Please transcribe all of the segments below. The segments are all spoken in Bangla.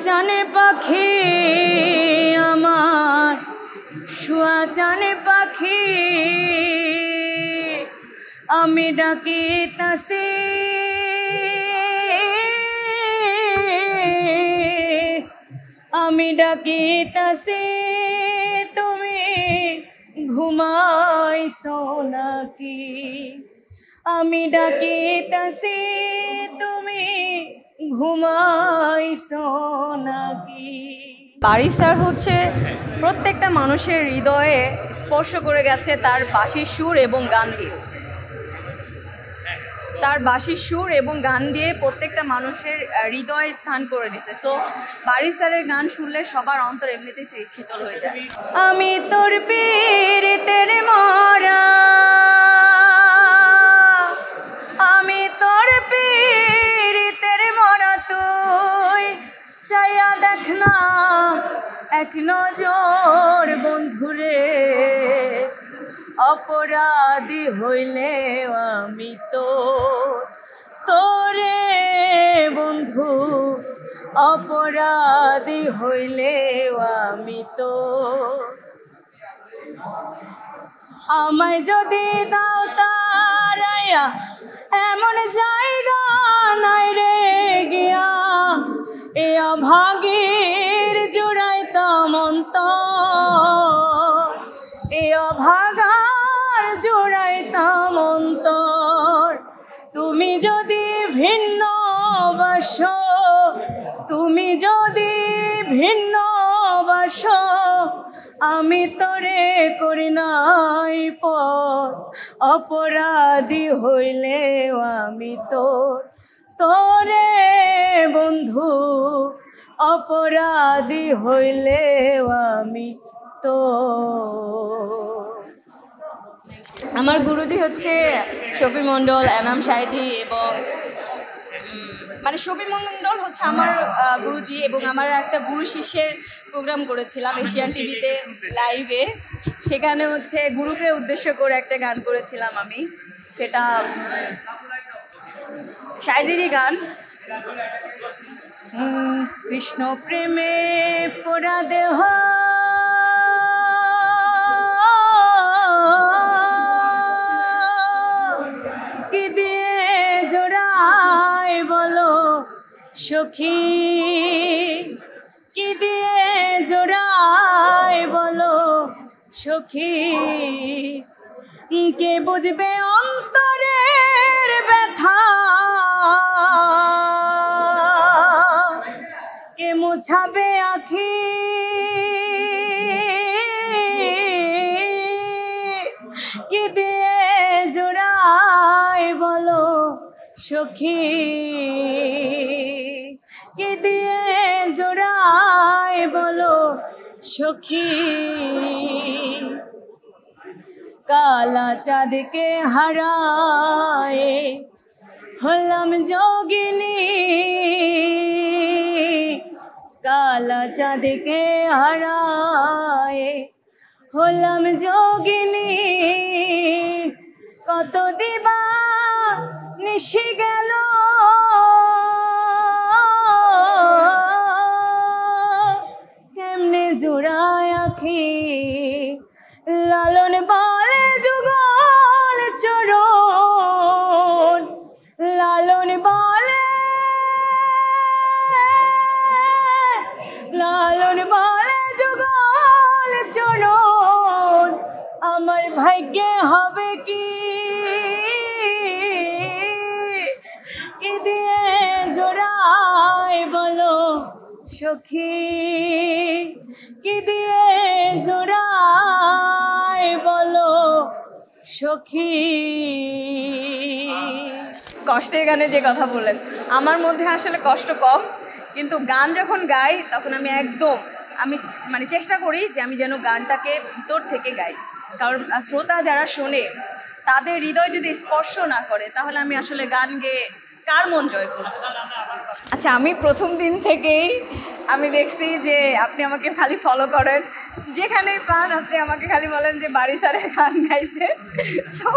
চানে পাখি আমার শুয়া চানে পাখি আমি ডাকিতাছি আমি ডাকিতাছি তুমি ঘুমাইছো নাকি আমি ডাকিতাছি তুমি ঘুমাইছো নাকি। বারী স্যার হচ্ছে প্রত্যেকটা মানুষের হৃদয়ে স্পর্শ করে গেছে তার বাঁশির সুর এবং গান দিয়ে। তার বাঁশির সুর এবং গান দিয়ে প্রত্যেকটা মানুষের হৃদয়ে স্থান করে দিয়েছে। সো বারী স্যারের গান শুনলে সবার অন্তর এমনিতেই শীতল হয়ে যায়। আমি তোর পীড়িতের মরা, আমি তোর পীড়িতের মরা, তুই চাইয়া দেখ না এক নজর বন্ধুরে, অপরাধী হইলে আমি তো তোরে বন্ধু, অপরাধী হইলে আমি তো। আমায় যদি দাও তারাইয়া এমন জায়গা নাই রে গিয়া, এ অভাগীর জোড়াইতাম অন্তর, এ অভাগার জোড়াইতাম অন্তর। তুমি যদি ভিন্ন বাসো, তুমি যদি ভিন্ন বাসো, আমি তোরে করি নাই পর, অপরাধী হইলেও আমি তোর, তোরে বন্ধু, অপরাধী হইলেও আমি তো। আমার গুরুজি হচ্ছে শফি মণ্ডল, এনাম সাইজি এবং মানে শফি মণ্ডল হচ্ছে আমার গুরুজি, এবং আমার একটা গুরু শিষ্যের প্রোগ্রাম করেছিলাম এশিয়ান টিভিতে লাইভে। সেখানে হচ্ছে গুরুকে উদ্দেশ্য করে একটা গান করেছিলাম আমি, সেটা সাইজিরই গান। কৃষ্ণ প্রেমে পোড়া দেহ কি দিয়ে জোড়ায় বলো সখী, কি দিয়ে জোড়ায় বলো সখী, কে বুঝবে অন্তরের ব্যথা, কে মুছাবে আখি, কি দিয়ে জোড়ায় বলো সখী, কি দিয়ে জোড়ায় বলো সখী। কালা চাঁদকে হারায় হলাম যোগিনী, কালা চাঁদকে হারায় হলাম যোগিনী, কত দিবা নিশি গেল কেমনে জোড়ায় আখি, লালন বলে যুগল চরণ, লালন বলে, লালন বলে যুগল চরণ, আমার ভাগ্যে হবে কি, কি দিয়ে জোড়ায় বলো সখী, কি দিয়ে জোড়ায় বলো সখী। কষ্টের গানে যে কথা বললেন, আমার মধ্যে আসলে কষ্ট কম, কিন্তু গান যখন গাই তখন আমি একদম মানে চেষ্টা করি যে আমি যেন গানটাকে ভিতর থেকে গাই, কারণ শ্রোতা যারা শোনে তাদের হৃদয় যদি স্পর্শ না করে তাহলে আমি আসলে গান গেয়ে কার মন জয় করব। আচ্ছা, আমি প্রথম দিন থেকেই আমি দেখছি যে আপনি আমাকে খালি ফলো করেন, যেখানেই পান আপনি আমাকে খালি বলেন যে বারী স্যারের গান গাইতে। সো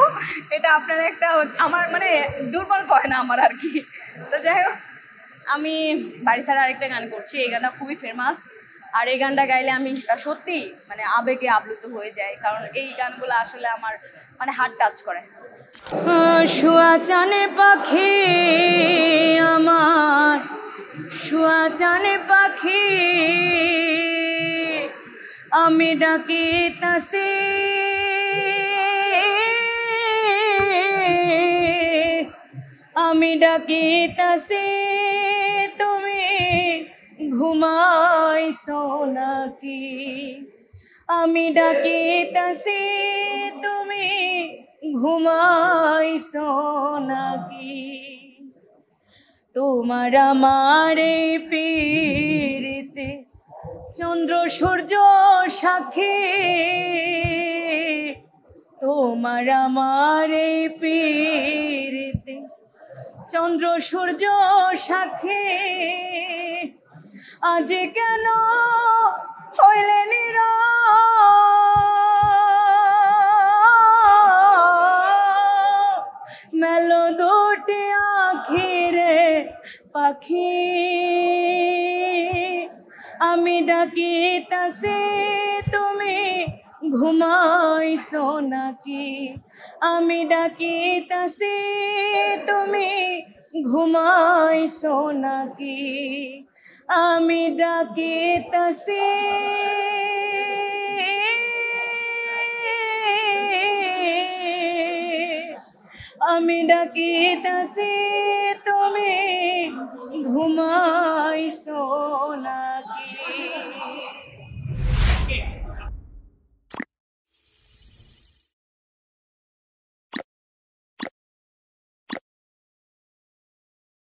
এটা আপনার একটা আমার মানে দুর্বল পয় না আমার আর কি। তো যাই হোক, আমি বাড়ি ছাড়া আরেকটা গান করছি, এই গানটা খুবই ফেমাস। আর এই গানটা গাইলে আমি সত্যি মানে আবেগে আপ্লুত হয়ে যাই, কারণ এই গানগুলো আসলে আমার মানে হার্ট টাচ করে। শুয়া চানে পাখি আমার, শুয়া চানে পাখি, আমি ডাকি তাসে, আমি ডাকি তাসে, তুমি ঘুমাইছো নাকি? আমি ডাকি তাসে, তুমি ঘুমাইছো নাকি? তোমার আমার এই পীড়িতে চন্দ্র সূর্য সাক্ষী, তোমার আমার এই পীড়িতে চন্দ্র সূর্য সাক্ষী, আজ কেন হইলে নীরব? মেলো দুটি আখিরে পাখি, আমি ডাকি তাসে, তুমি ঘুমাইছো নাকি? আমি ডাকি তাসে, তুমি ঘুমাইছো নাকি? আমি ডাকি তাসে, আমি ডাকি তাসে, তুমি ঘুমা